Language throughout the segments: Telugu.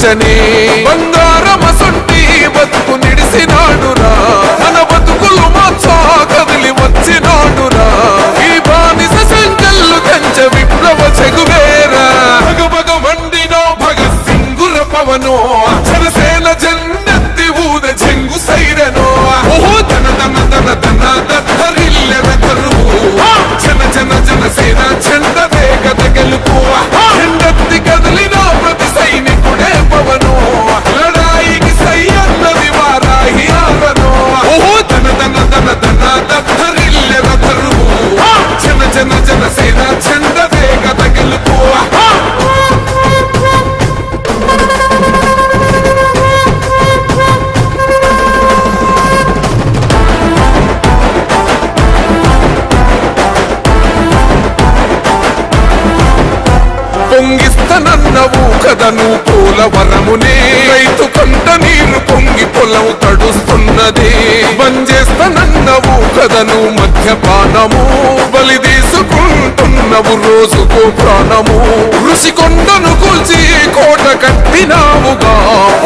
పంచనే బంగారమసొంటి బతుకు నిడిసినాడురా మన బతుకులు మార్చా కదిలి వచ్చినాడురా ఈ బానిస సంకల్లు కంచె విప్లవ చెగువేరా భగభగ మండినో భగత్ సింగుర పవనో జనసేన జెండెత్తి ఊద చెంగు సైరనో ఓహో తన తన తన తన దత్తరిల్లెన కరువు జన జన జనసేన చెండదే గద గెలుపు ఎండెత్తి కదిలినో ప్రతి సైనికుడే పవనో లడాయికి సై అన్నది వారాహి ఆవనో ఓహో తన తన తన తన దత్తరిల్లెన కరువు జన జన జనసేన చెండదే గద గెలుపు పొంగిస్తనన్నవు కదను పోలవరమునే రైతు కంట నీరు పొంగి పొలం తడుస్తున్నది బంజేస్తనన్నవు కదను మద్యపానము బలి తీసుకుంటున్నవు రోజుకు ప్రాణము ఋషికొండను కూల్చి కోట కట్టినావుగా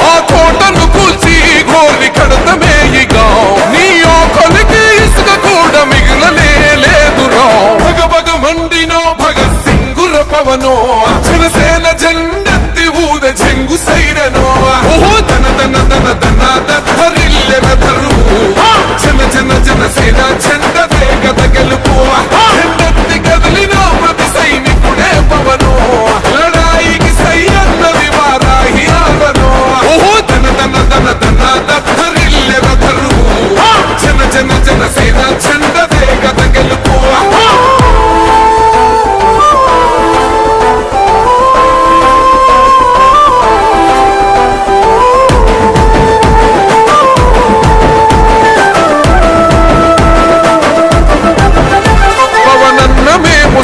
ఆ కోటను కూల్చి గోలి కడతమేయిగా నీ ఆకలికి ఇసుక కూడా మిగిలనే లేదురా భగభగ మండినో భగత్ సింగుర పవనో జనసేన జెండెత్తి ఊద చెంగు సైరనో ఓహో తన తన తన తన దత్తరిల్లెన తరువు జన జన జనసేన చెండదే గద గెలుపు ఎండెత్తి కదిలినో ప్రతి సైనికుడే పవనో లడాయికి సై అన్నది వారాహి ఆవనో ఓహో తన తన తన తన దత్తరిల్లెన తరువు జన జన జనసేన చెండదే గద గెలుపు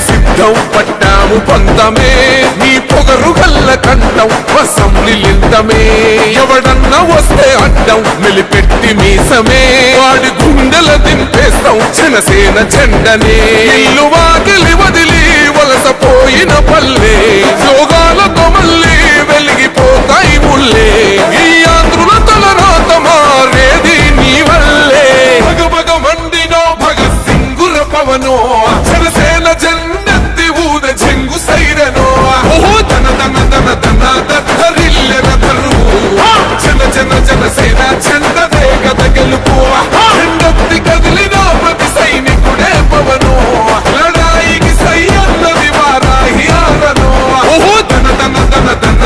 సిద్ధం పట్టాము పంతమే నీ పొగరు గల్ల కంఠం వసంలిలింతమే ఎవడన్న వస్తే అడ్డం నిలిపెట్టి మీసమే వాడి గుండెల దింపేస్తాం జనసేన జెండనే ఇల్లు వాకిలి వదిలి వలసపోయిన పల్లె యోగాలతో మళ్ళీ వెలిగిపోతాయి ముల్లే ఈ ఆంధ్రుల తలరాత మారేది నీ వల్లే భగభగ మండినో భగత్ సింగుర పవనో జనసేన జెండెత్తి ఊద చెంగు సైరనో ఓహో తన తన తన తన దత్తరిల్లెన తరువు జన జన జనసేన చెండదే గద గెలుపు ఎండెత్తి కదిలినో ప్రతి సైనికుడే పవనో లడాయికి సై అన్నది వారాహి ఆవనో ఓహో తన తన తన తన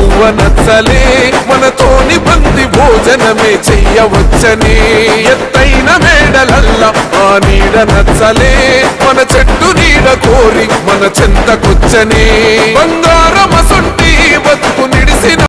గువ్వ నచ్చలే మనతోని బంది భోజనమే చెయ్యవచ్చనే ఎత్తైన మేడలల్ల ఆ నీడ నచ్చలే మన చెట్టు నీడ కోరి మన చెంతకొచ్చనే బంగారమసొంటి బతుకు నిడిసిన